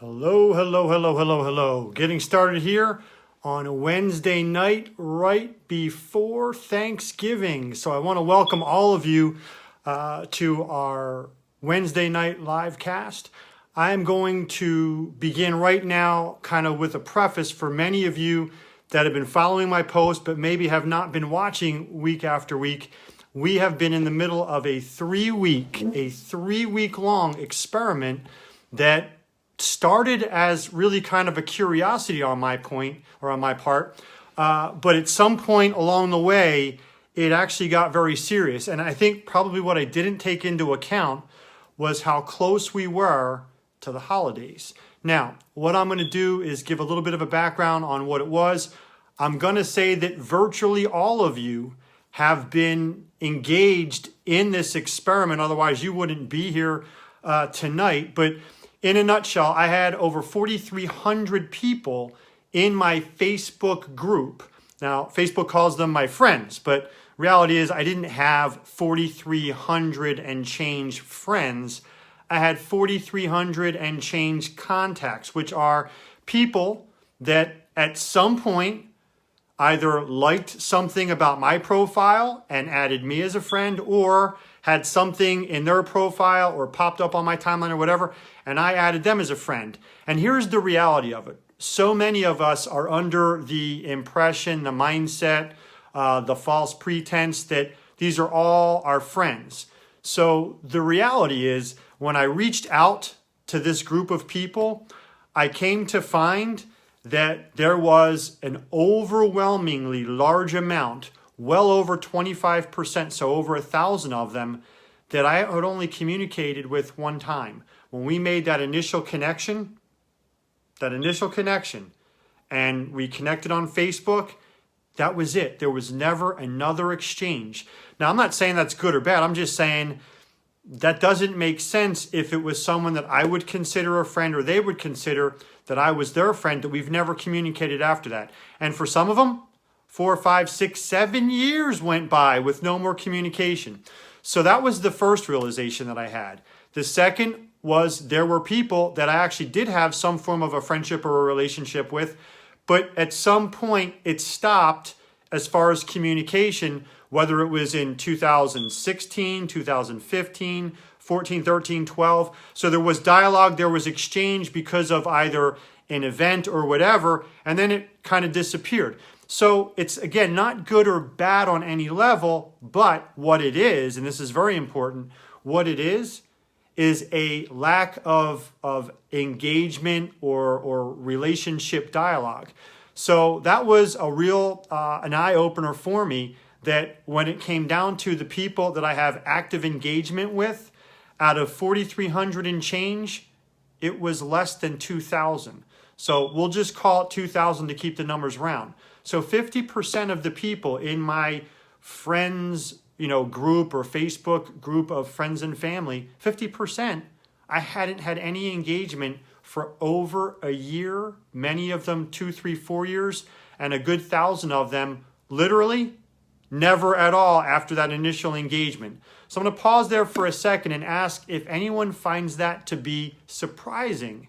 Hello, hello, hello, hello, hello. Getting started here on a Wednesday night right before Thanksgiving. So I want to welcome all of you to our Wednesday night live cast. I am going to begin right now kind of with a preface for many of you that have been following my post but maybe have not been watching week after week. We have been in the middle of a three-week long experiment that started as really kind of a curiosity on my part, but at some point along the way, it actually got very serious. And I think probably what I didn't take into account was how close we were to the holidays. Now, what I'm going to do is give a little bit of a background on what it was. I'm going to say that virtually all of you have been engaged in this experiment. Otherwise, you wouldn't be here tonight. But in a nutshell, I had over 4,300 people in my Facebook group. Now, Facebook calls them my friends, but reality is I didn't have 4,300 and change friends. I had 4,300 and change contacts, which are people that at some point either liked something about my profile and added me as a friend, or had something in their profile or popped up on my timeline or whatever, and I added them as a friend. And here's the reality of it. So many of us are under the impression, the mindset, the false pretense that these are all our friends. So the reality is, when I reached out to this group of people, I came to find that there was an overwhelmingly large amount, well over 25%, so over 1,000 of them, that I had only communicated with one time. When we made that initial connection, and we connected on Facebook, that was it. There was never another exchange. Now, I'm not saying that's good or bad. I'm just saying that doesn't make sense if it was someone that I would consider a friend or they would consider that I was their friend, that we've never communicated after that. And for some of them, 4, 5, 6, 7 years went by with no more communication. So that was the first realization that I had. The second was there were people that I actually did have some form of a friendship or a relationship with, but at some point it stopped as far as communication, whether it was in 2016, 2015, 14, 13, 12. So there was dialogue, there was exchange because of either an event or whatever, and then it kind of disappeared. So it's, again, not good or bad on any level, but what it is, and this is very important, what it is a lack of engagement or relationship dialogue. So that was a real an eye-opener for me, that when it came down to the people that I have active engagement with, out of 4,300 and change, it was less than 2,000. So we'll just call it 2,000 to keep the numbers round. So 50% of the people in my friends, group or Facebook group of friends and family, 50%, I hadn't had any engagement for over a year, many of them 2, 3, 4 years, and a good 1,000 of them literally never at all after that initial engagement. So I'm going to pause there for a second and ask if anyone finds that to be surprising.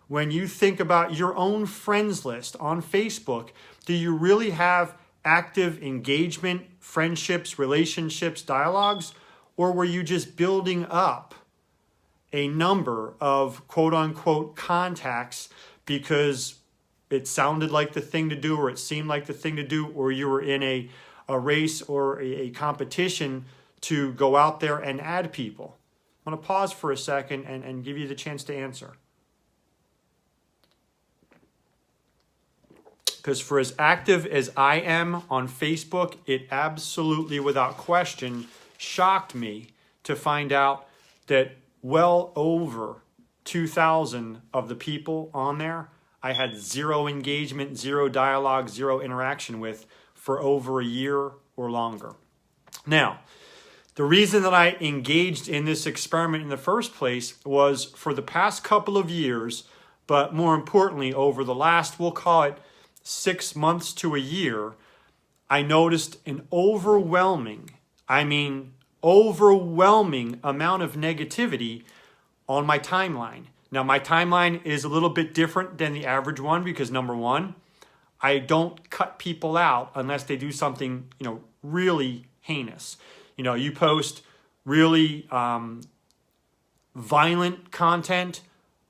When you think about your own friends list on Facebook, do you really have active engagement, friendships, relationships, dialogues? Or were you just building up a number of quote-unquote contacts because it sounded like the thing to do, or it seemed like the thing to do, or you were in a race or a competition to go out there and add people? I'm going to pause for a second and give you the chance to answer. Because for as active as I am on Facebook, it absolutely, without question, shocked me to find out that well over 2,000 of the people on there, I had zero engagement, zero dialogue, zero interaction with for over a year or longer. Now, the reason that I engaged in this experiment in the first place was for the past couple of years, but more importantly, over the last, we'll call it 6 months to a year, I noticed an overwhelming amount of negativity on my timeline. Now, my timeline is a little bit different than the average one because number one, I don't cut people out unless they do something, really heinous. You post really violent content,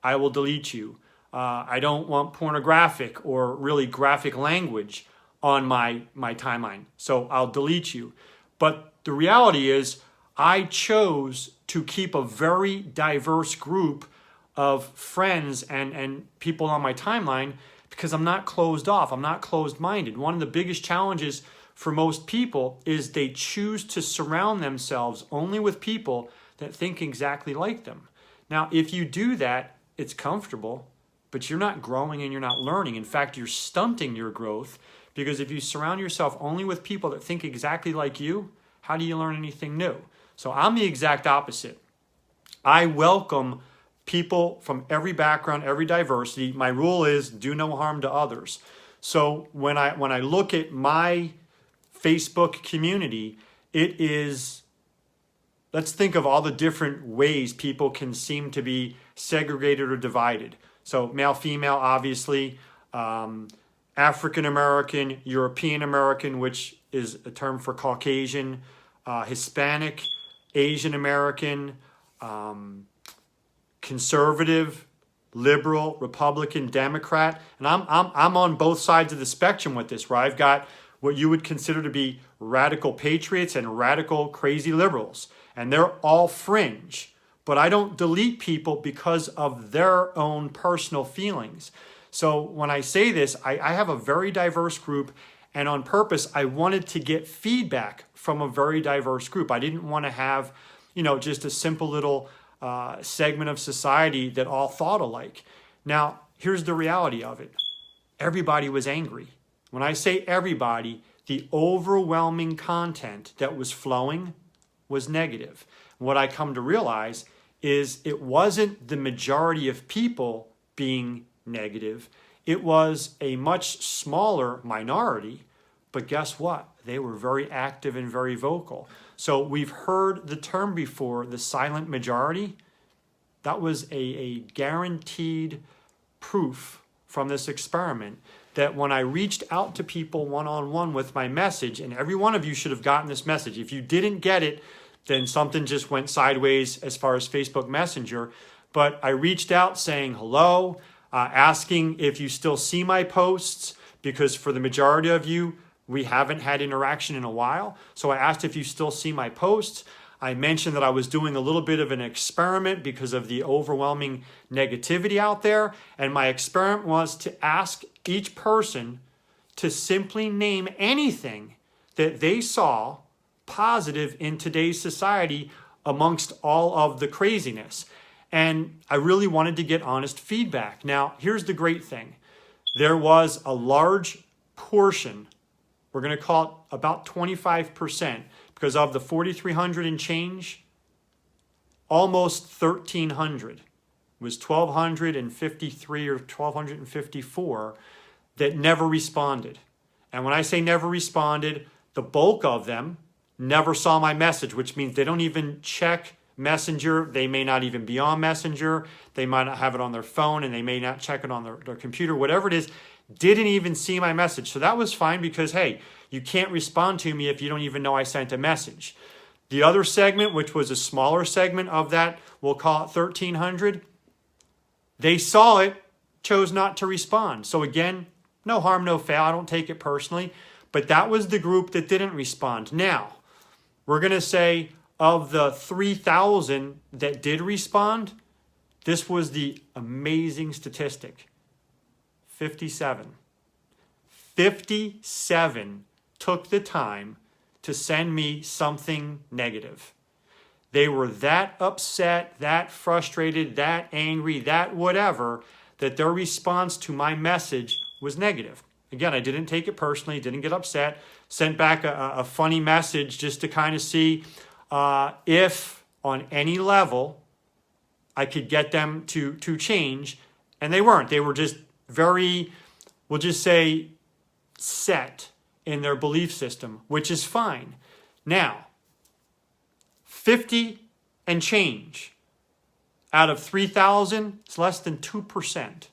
I will delete you. I don't want pornographic or really graphic language on my timeline, so I'll delete you. But the reality is I chose to keep a very diverse group of friends and people on my timeline because I'm not closed off. I'm not closed-minded. One of the biggest challenges for most people is they choose to surround themselves only with people that think exactly like them. Now, if you do that, it's comfortable, but you're not growing and you're not learning. In fact, you're stunting your growth because if you surround yourself only with people that think exactly like you, how do you learn anything new? So I'm the exact opposite. I welcome people from every background, every diversity. My rule is do no harm to others. So when I look at my Facebook community, it is, let's think of all the different ways people can seem to be segregated or divided. So male, female, obviously, African American, European American, which is a term for Caucasian, Hispanic, Asian American, conservative, liberal, Republican, Democrat, and I'm on both sides of the spectrum with this, where I've got what you would consider to be radical patriots and radical crazy liberals, and they're all fringe. But I don't delete people because of their own personal feelings. So when I say this, I have a very diverse group, and on purpose, I wanted to get feedback from a very diverse group. I didn't want to have, just a simple little segment of society that all thought alike. Now, here's the reality of it. Everybody was angry. When I say everybody, the overwhelming content that was flowing was negative. What I come to realize is it wasn't the majority of people being negative. It was a much smaller minority, but guess what? They were very active and very vocal. So we've heard the term before, the silent majority. That was a guaranteed proof from this experiment that when I reached out to people one-on-one with my message, and every one of you should have gotten this message. If you didn't get it, then something just went sideways as far as Facebook Messenger. But I reached out saying hello, asking if you still see my posts, because for the majority of you, we haven't had interaction in a while. So I asked if you still see my posts. I mentioned that I was doing a little bit of an experiment because of the overwhelming negativity out there. And my experiment was to ask each person to simply name anything that they saw positive in today's society amongst all of the craziness. And I really wanted to get honest feedback. Now, here's the great thing. There was a large portion, we're going to call it about 25%, because of the 4,300 and change, almost 1,300 was 1,253 or 1,254 that never responded. And when I say never responded, the bulk of them never saw my message, which means they don't even check Messenger. They may not even be on Messenger. They might not have it on their phone, and they may not check it on their computer, whatever it is, didn't even see my message. So that was fine because, hey, you can't respond to me if you don't even know I sent a message. The other segment, which was a smaller segment of that, we'll call it 1,300, they saw it, chose not to respond. So again, no harm, no foul. I don't take it personally. But that was the group that didn't respond. Now, we're going to say of the 3,000 that did respond, this was the amazing statistic. 57. 57 took the time to send me something negative. They were that upset, that frustrated, that angry, that whatever, that their response to my message was negative. Again, I didn't take it personally, didn't get upset, sent back a funny message just to kind of see if on any level I could get them to change, and they weren't. They were just very, we'll just say, set in their belief system, which is fine. Now, 50 and change Out of 3,000, it's less than 2%.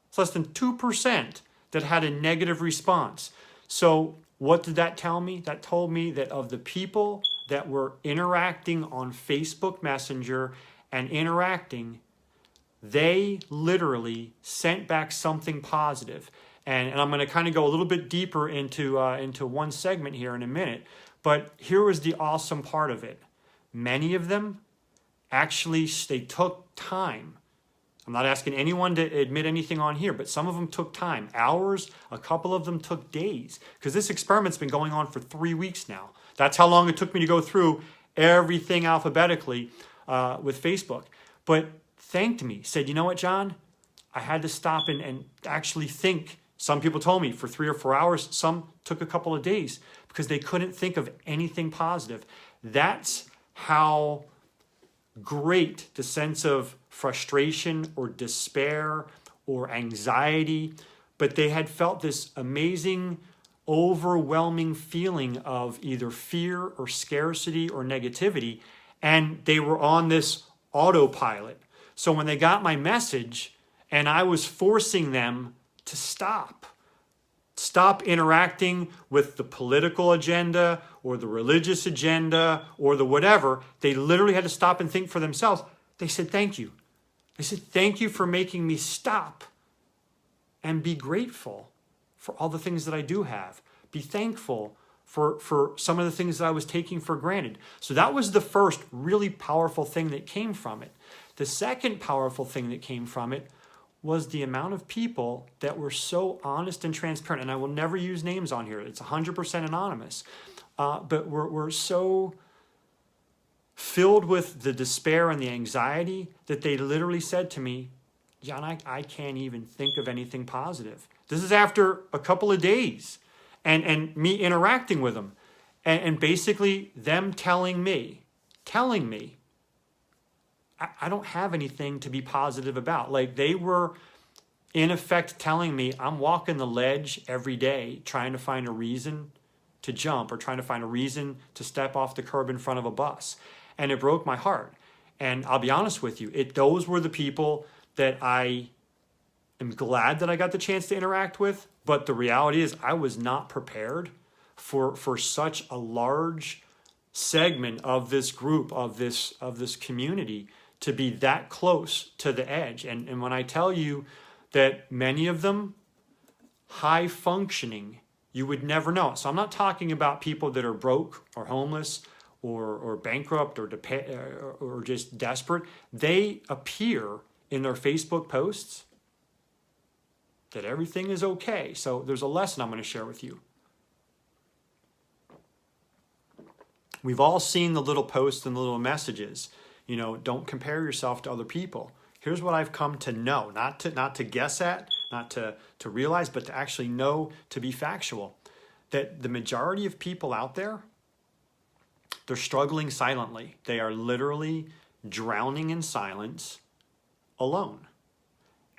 It's less than 2% that had a negative response. So what did that tell me? That told me that of the people that were interacting on Facebook Messenger and interacting, they literally sent back something positive. And I'm going to kind of go a little bit deeper into one segment here in a minute. But here was the awesome part of it. Many of them actually, they took time. I'm not asking anyone to admit anything on here, but some of them took time, hours, a couple of them took days, because this experiment's been going on for 3 weeks now. That's how long it took me to go through everything alphabetically with Facebook. But thanked me, said, you know what, John? I had to stop and actually think. Some people told me for 3 or 4 hours, some took a couple of days because they couldn't think of anything positive. That's how great the sense of frustration or despair or anxiety, but they had felt this amazing, overwhelming feeling of either fear or scarcity or negativity, and they were on this autopilot. So when they got my message and I was forcing them to stop interacting with the political agenda or the religious agenda or the whatever, they literally had to stop and think for themselves. They said, thank you. They said, thank you for making me stop and be grateful for all the things that I do have. Be thankful for some of the things that I was taking for granted. So that was the first really powerful thing that came from it. The second powerful thing that came from it was the amount of people that were so honest and transparent. And I will never use names on here. It's 100% anonymous. But we're so filled with the despair and the anxiety that they literally said to me, John, I can't even think of anything positive. This is after a couple of days and me interacting with them. And basically them telling me, I don't have anything to be positive about. Like they were in effect telling me I'm walking the ledge every day trying to find a reason to jump or trying to find a reason to step off the curb in front of a bus. And it broke my heart. And I'll be honest with you, those were the people that I am glad that I got the chance to interact with. But the reality is I was not prepared for such a large segment of this group, of this community, to be that close to the edge. And when I tell you that many of them, high functioning, you would never know. So I'm not talking about people that are broke or homeless or bankrupt or just desperate. They appear in their Facebook posts that everything is okay. So there's a lesson I'm going to share with you. We've all seen the little posts and the little messages. You know, don't compare yourself to other people. Here's what I've come to know, not to guess at, not to realize, but to actually know, to be factual, that the majority of people out there, they're struggling silently. They are literally drowning in silence alone.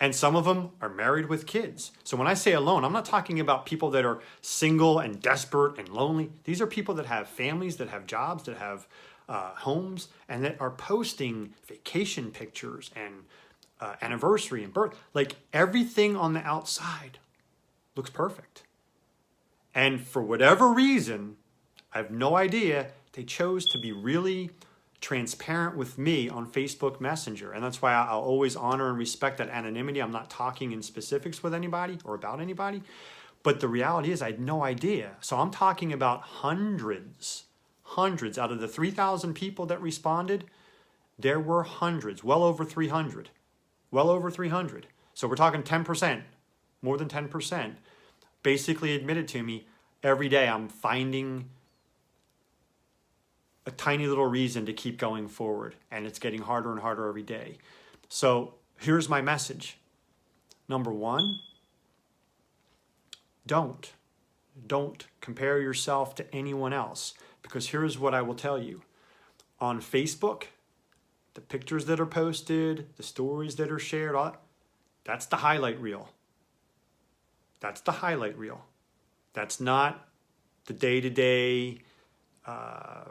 And some of them are married with kids. So when I say alone, I'm not talking about people that are single and desperate and lonely. These are people that have families, that have jobs, that have homes, and that are posting vacation pictures and anniversary and birth. Like everything on the outside looks perfect. And for whatever reason, I have no idea, they chose to be really transparent with me on Facebook Messenger. And that's why I'll always honor and respect that anonymity. I'm not talking in specifics with anybody or about anybody. But the reality is I had no idea. So I'm talking about hundreds out of the 3,000 people that responded, there were hundreds, well over 300. So we're talking 10%, more than 10%, basically admitted to me every day I'm finding a tiny little reason to keep going forward, and it's getting harder and harder every day. So here's my message. Number one, don't compare yourself to anyone else, because here's what I will tell you. On Facebook, the pictures that are posted, the stories that are shared, that's the highlight reel. That's the highlight reel. That's not the day-to-day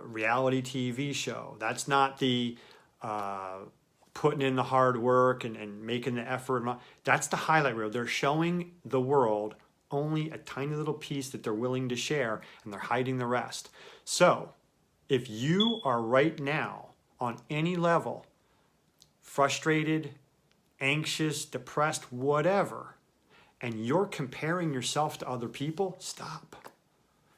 reality TV show. That's not the putting in the hard work and making the effort. That's the highlight reel. They're showing the world only a tiny little piece that they're willing to share, and they're hiding the rest. So if you are right now on any level, frustrated, anxious, depressed, whatever, and you're comparing yourself to other people, stop.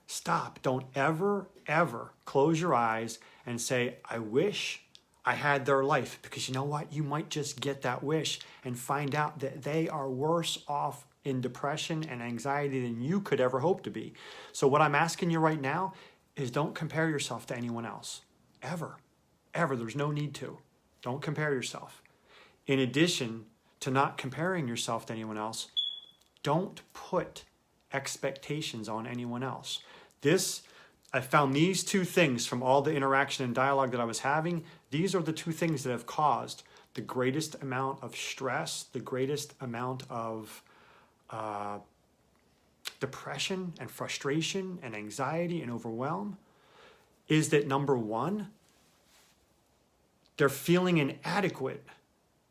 Stop. Don't ever, ever close your eyes and say, I wish I had their life. Because you know what? You might just get that wish and find out that they are worse off in depression and anxiety than you could ever hope to be. So what I'm asking you right now is don't compare yourself to anyone else. Ever. Ever. There's no need to. Don't compare yourself. In addition to not comparing yourself to anyone else, don't put expectations on anyone else. I found these two things from all the interaction and dialogue that I was having. These are the two things that have caused the greatest amount of stress, the greatest amount of depression and frustration and anxiety and overwhelm, is that number one, they're feeling inadequate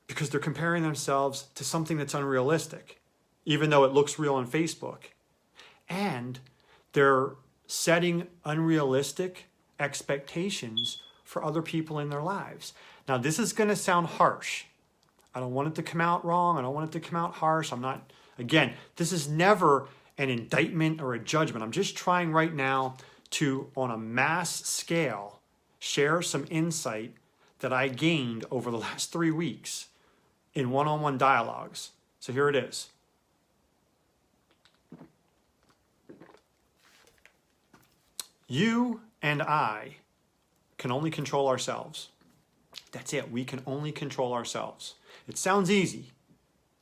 because they're comparing themselves to something that's unrealistic, even though it looks real on Facebook. And they're setting unrealistic expectations for other people in their lives. Now, this is going to sound harsh. I don't want it to come out wrong. I don't want it to come out harsh. Again, this is never an indictment or a judgment. I'm just trying right now to, on a mass scale, share some insight that I gained over the last 3 weeks in one-on-one dialogues. So here it is. You and I can only control ourselves. That's it. We can only control ourselves. It sounds easy,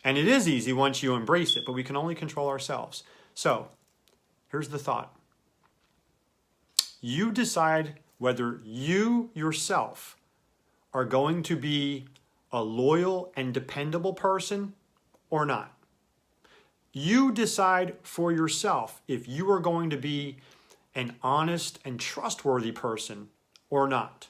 and it is easy once you embrace it, but we can only control ourselves. So here's the thought. You decide whether you yourself are going to be a loyal and dependable person or not. You decide for yourself if you are going to be an honest and trustworthy person or not.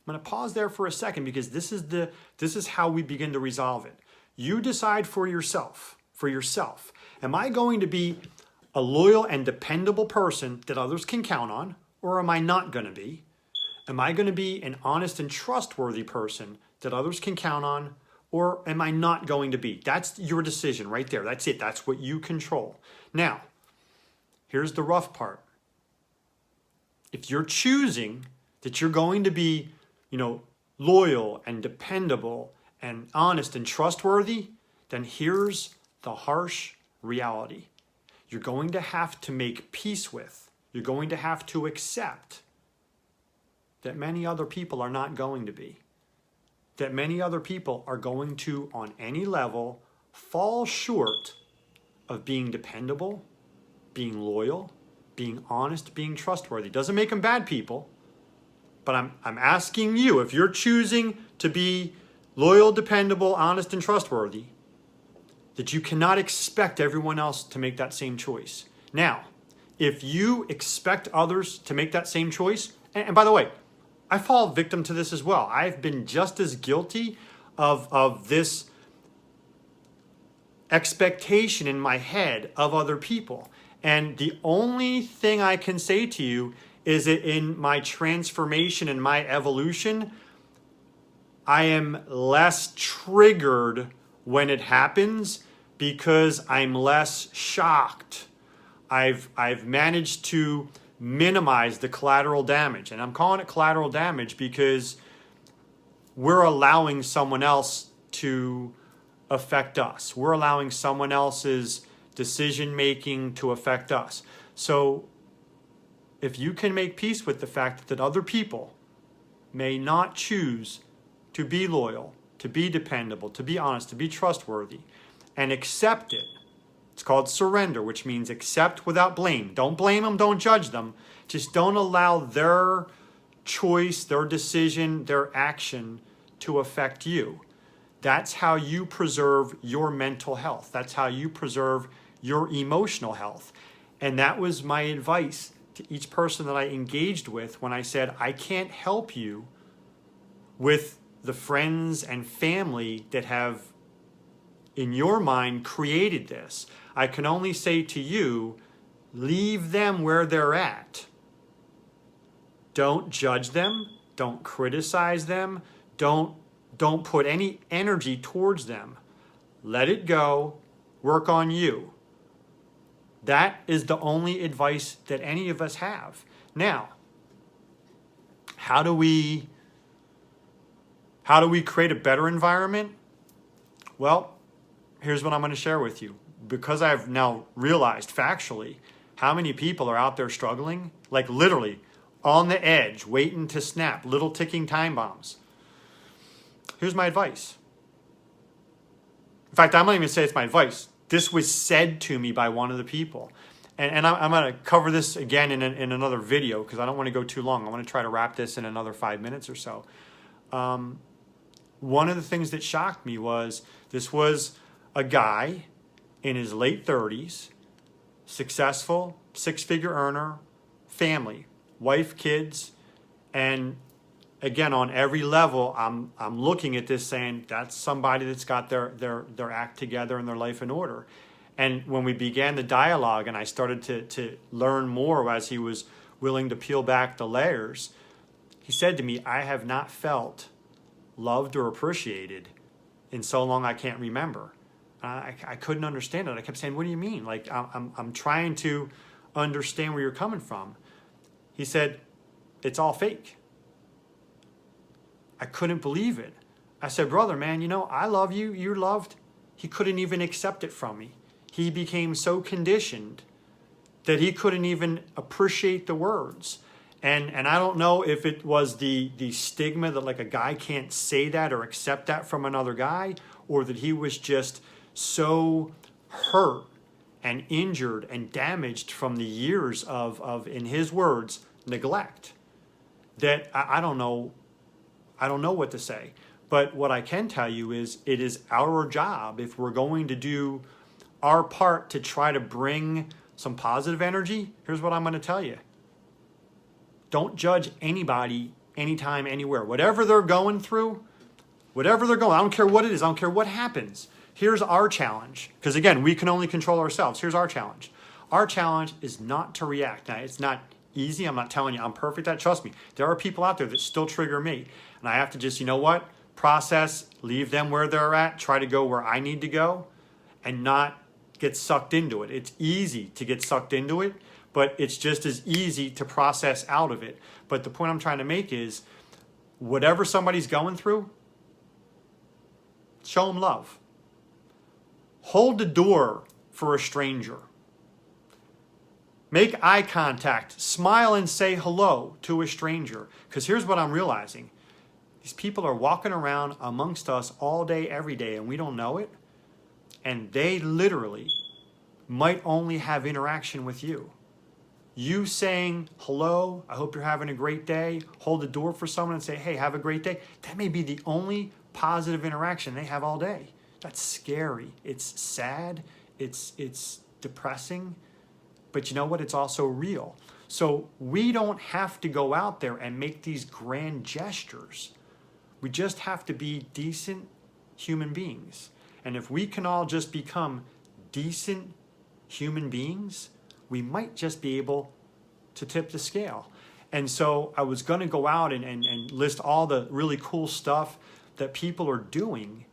I'm going to pause there for a second because this is how we begin to resolve it. You decide for yourself. Am I going to be a loyal and dependable person that others can count on, or am I not going to be? Am I going to be an honest and trustworthy person that others can count on, or am I not going to be? That's your decision right there. That's it. That's what you control. Now, here's the rough part. If you're choosing that you're going to be, loyal and dependable and honest and trustworthy, then here's the harsh reality. You're going to have to make peace with, you're going to have to accept that many other people are not going to be. That many other people are going to, on any level, fall short of being dependable, being loyal, being honest, being trustworthy. Doesn't make them bad people, but I'm asking you, if you're choosing to be loyal, dependable, honest, and trustworthy, that you cannot expect everyone else to make that same choice. Now, if you expect others to make that same choice, and by the way, I fall victim to this as well. I've been just as guilty of this expectation in my head of other people. And the only thing I can say to you is that in my transformation and my evolution, I am less triggered when it happens because I'm less shocked. I've managed to minimize the collateral damage. And I'm calling it collateral damage because we're allowing someone else to affect us. We're allowing someone else's decision-making to affect us. So if you can make peace with the fact that other people may not choose to be loyal, to be dependable, to be honest, to be trustworthy, and accept it, it's called surrender, which means accept without blame. Don't blame them, don't judge them. Just don't allow their choice, their decision, their action to affect you. That's how you preserve your mental health. That's how you preserve your emotional health. And that was my advice to each person that I engaged with when I said, I can't help you with the friends and family that have, in your mind, created this. I can only say to you, leave them where they're at. Don't judge them. Don't criticize them. Don't put any energy towards them. Let it go. Work on you. That is the only advice that any of us have. Now, how do we create a better environment? Well, here's what I'm going to share with you. Because I've now realized factually how many people are out there struggling, like literally on the edge, waiting to snap, little ticking time bombs. Here's my advice. In fact, I'm not even going to say it's my advice. This was said to me by one of the people. And I'm going to cover this again in another video because I don't want to go too long. I want to try to wrap this in another 5 minutes or so. One of the things that shocked me was this was a guy in his late 30s, successful, six-figure earner, family, wife, kids, and again, on every level, I'm looking at this saying that's somebody that's got their act together and their life in order. And when we began the dialogue and I started to learn more as he was willing to peel back the layers, he said to me, I have not felt loved or appreciated in so long I can't remember. I couldn't understand it. I kept saying, what do you mean? Like, I'm trying to understand where you're coming from. He said, it's all fake. I couldn't believe it. I said, brother, man, you know, I love you. You're loved. He couldn't even accept it from me. He became so conditioned that he couldn't even appreciate the words. And I don't know if it was the stigma that like a guy can't say that or accept that from another guy, or that he was just so hurt and injured and damaged from the years of in his words, neglect, that I don't know what to say. But what I can tell you is it is our job, if we're going to do our part to try to bring some positive energy, here's what I'm going to tell you. Don't judge anybody, anytime, anywhere. Whatever they're going through, I don't care what it is, I don't care what happens. Here's our challenge. Because again, we can only control ourselves. Here's our challenge. Our challenge is not to react. Now, it's not easy. I'm not telling you I'm perfect at. Trust me. There are people out there that still trigger me. And I have to just, you know what? Process, leave them where they're at, try to go where I need to go, and not get sucked into it. It's easy to get sucked into it, but it's just as easy to process out of it. But the point I'm trying to make is, whatever somebody's going through, show them love. Hold the door for a stranger. Make eye contact. Smile and say hello to a stranger. Because here's what I'm realizing. These people are walking around amongst us all day, every day, and we don't know it. And they literally might only have interaction with you. You saying hello, I hope you're having a great day, hold the door for someone and say, hey, have a great day. That may be the only positive interaction they have all day. That's scary. It's sad. It's depressing. But you know what? It's also real. So we don't have to go out there and make these grand gestures. We just have to be decent human beings. And if we can all just become decent human beings, we might just be able to tip the scale. And so I was going to go out and list all the really cool stuff that people are doing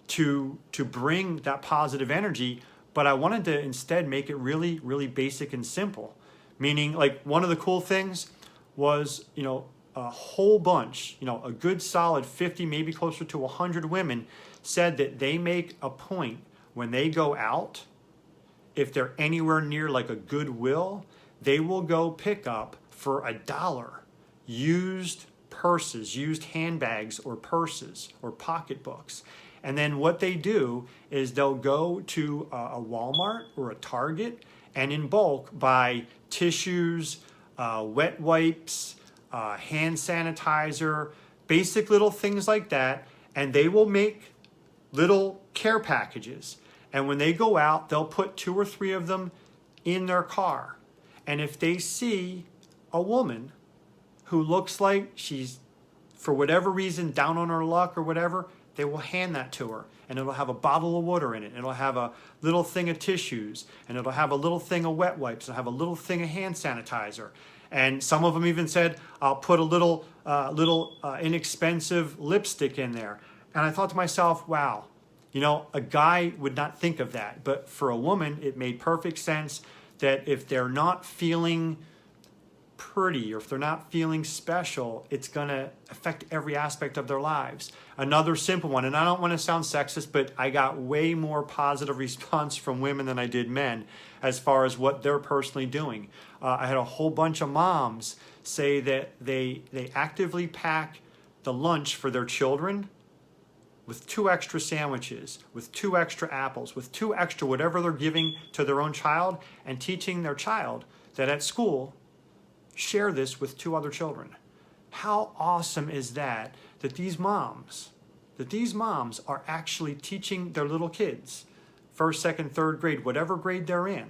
to bring that positive energy, but I wanted to instead make it really, really basic and simple. Meaning, like, one of the cool things was, you know, a whole bunch, you know, a good solid 50, maybe closer to 100 women said that they make a point when they go out, if they're anywhere near like a Goodwill, they will go pick up for $1 used purses, used handbags or purses or pocketbooks. And then what they do is they'll go to a Walmart or a Target and in bulk buy tissues, wet wipes, hand sanitizer, basic little things like that. And they will make little care packages. And when they go out, they'll put 2 or 3 of them in their car. And if they see a woman who looks like she's for whatever reason, down on her luck or whatever, they will hand that to her. And it'll have a bottle of water in it. And it'll have a little thing of tissues. And it'll have a little thing of wet wipes. It'll have a little thing of hand sanitizer. And some of them even said, I'll put a little inexpensive lipstick in there. And I thought to myself, wow, you know, a guy would not think of that. But for a woman, it made perfect sense that if they're not feeling pretty or if they're not feeling special, it's going to affect every aspect of their lives. Another simple one, and I don't want to sound sexist, but I got way more positive response from women than I did men as far as what they're personally doing. I had a whole bunch of moms say that they actively pack the lunch for their children with 2 extra sandwiches, with 2 extra apples, with 2 extra whatever they're giving to their own child, and teaching their child that at school, share this with 2 other children. How awesome is that these moms are actually teaching their little kids, 1st, 2nd, 3rd grade, whatever grade they're in,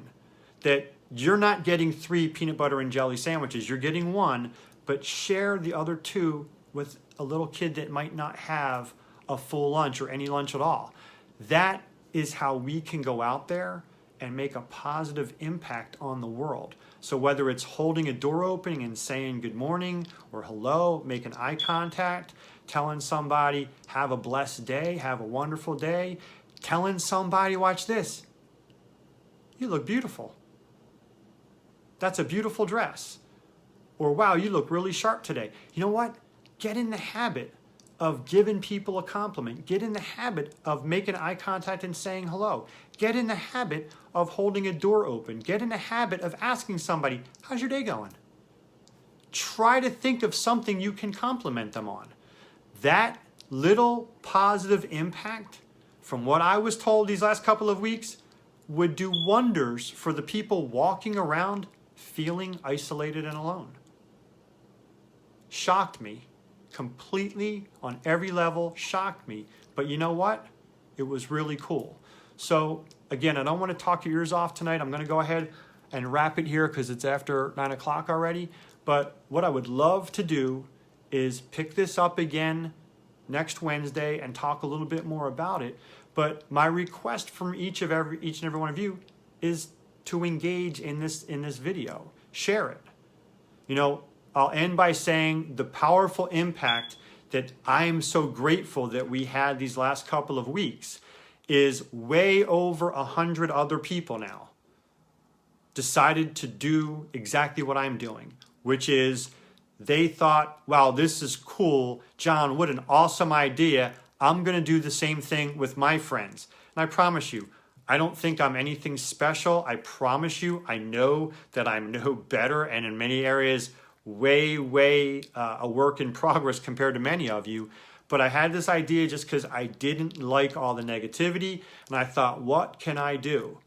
that you're not getting 3 peanut butter and jelly sandwiches, you're getting 1, but share the other 2 with a little kid that might not have a full lunch or any lunch at all. That is how we can go out there and make a positive impact on the world. So whether it's holding a door open and saying good morning or hello, making eye contact, telling somebody, have a blessed day, have a wonderful day, telling somebody, watch this, you look beautiful. That's a beautiful dress. Or wow, you look really sharp today. You know what? Get in the habit of giving people a compliment. Get in the habit of making eye contact and saying hello. Get in the habit of holding a door open. Get in the habit of asking somebody, how's your day going? Try to think of something you can compliment them on. That little positive impact, from what I was told these last couple of weeks, would do wonders for the people walking around feeling isolated and alone. Shocked me. Completely, on every level, shocked me. But you know what? It was really cool. So again, I don't want to talk your ears off tonight. I'm going to go ahead and wrap it here because it's after 9 o'clock already. But what I would love to do is pick this up again next Wednesday and talk a little bit more about it. But my request from each and every one of you is to engage in this video. Share it. You know, I'll end by saying the powerful impact that I am so grateful that we had these last couple of weeks is way over 100 other people now decided to do exactly what I'm doing, which is they thought, wow, this is cool. John, what an awesome idea. I'm going to do the same thing with my friends. And I promise you, I don't think I'm anything special. I promise you, I know that I'm no better and in many areas way a work in progress compared to many of you. But I had this idea just because I didn't like all the negativity. And I thought, what can I do?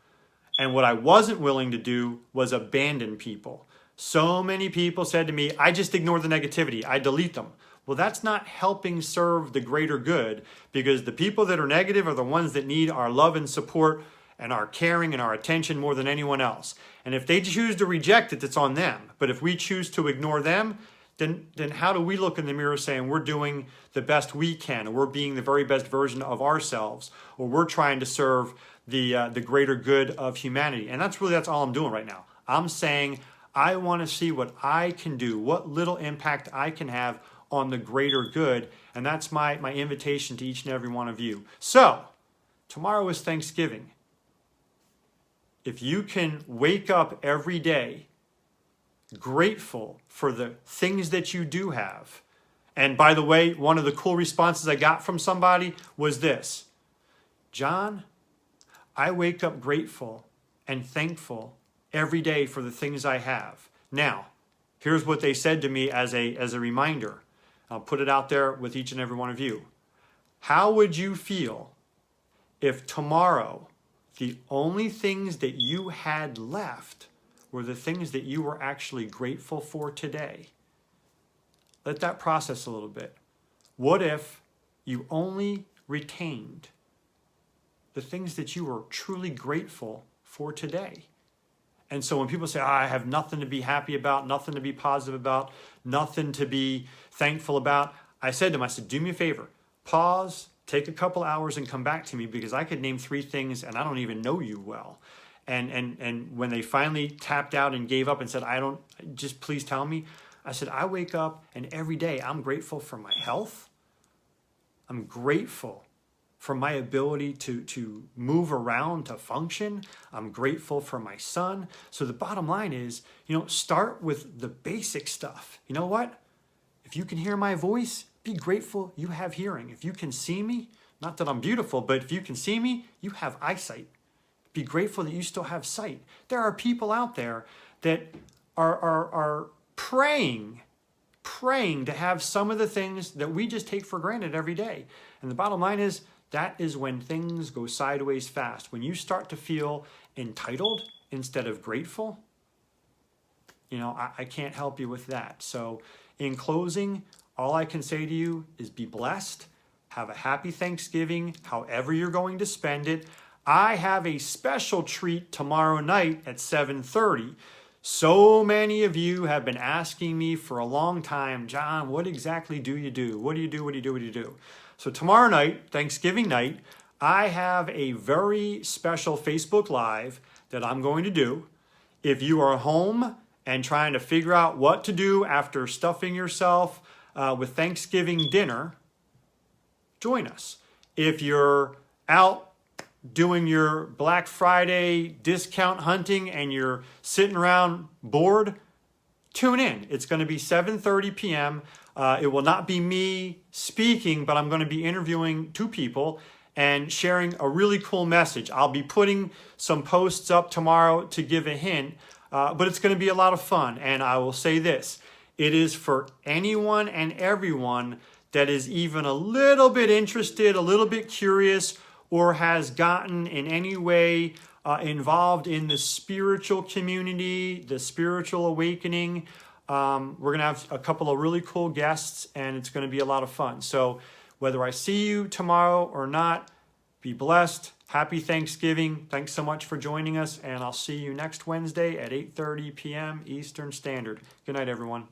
And what I wasn't willing to do was abandon people. So many people said to me, I just ignore the negativity. I delete them. Well, that's not helping serve the greater good, because the people that are negative are the ones that need our love and support and our caring and our attention more than anyone else. And if they choose to reject it, it's on them. But if we choose to ignore them, then how do we look in the mirror saying we're doing the best we can, or we're being the very best version of ourselves, or we're trying to serve the greater good of humanity? And that's all I'm doing right now. I'm saying I want to see what I can do, what little impact I can have on the greater good. And that's my invitation to each and every one of you. So tomorrow is Thanksgiving. If you can wake up every day grateful for the things that you do have. And by the way, one of the cool responses I got from somebody was this: John, I wake up grateful and thankful every day for the things I have. Now, here's what they said to me as a reminder. I'll put it out there with each and every one of you. How would you feel if tomorrow the only things that you had left were the things that you were actually grateful for today? Let that process a little bit. What if you only retained the things that you were truly grateful for today? And so when people say, I have nothing to be happy about, nothing to be positive about, nothing to be thankful about, I said to him, I said, do me a favor, pause, take a couple hours and come back to me, because I could name 3 things and I don't even know you well. And when they finally tapped out and gave up and said, just please tell me, I said, I wake up and every day I'm grateful for my health. I'm grateful for my ability to move around, to function. I'm grateful for my son. So the bottom line is, start with the basic stuff. You know what? If you can hear my voice, be grateful you have hearing. If you can see me, not that I'm beautiful, but if you can see me, you have eyesight. Be grateful that you still have sight. There are people out there that are praying to have some of the things that we just take for granted every day. And the bottom line is, that is when things go sideways fast. When you start to feel entitled instead of grateful, I can't help you with that. So in closing, all I can say to you is be blessed. Have a happy Thanksgiving, however you're going to spend it. I have a special treat tomorrow night at 7:30. So many of you have been asking me for a long time, John, what exactly do you do? What do you do? What do you do? What do you do? So tomorrow night, Thanksgiving night, I have a very special Facebook Live that I'm going to do. If you are home and trying to figure out what to do after stuffing yourself with Thanksgiving dinner, join us. If you're out doing your Black Friday discount hunting and you're sitting around bored, tune in. It's going to be 7:30 p.m. It will not be me speaking, but I'm going to be interviewing 2 people and sharing a really cool message. I'll be putting some posts up tomorrow to give a hint, but it's going to be a lot of fun. And I will say this, it is for anyone and everyone that is even a little bit interested, a little bit curious, or has gotten in any way involved in the spiritual community, the spiritual awakening. We're going to have a couple of really cool guests, and it's going to be a lot of fun. So whether I see you tomorrow or not, be blessed. Happy Thanksgiving. Thanks so much for joining us, and I'll see you next Wednesday at 8:30 p.m. Eastern Standard. Good night, everyone.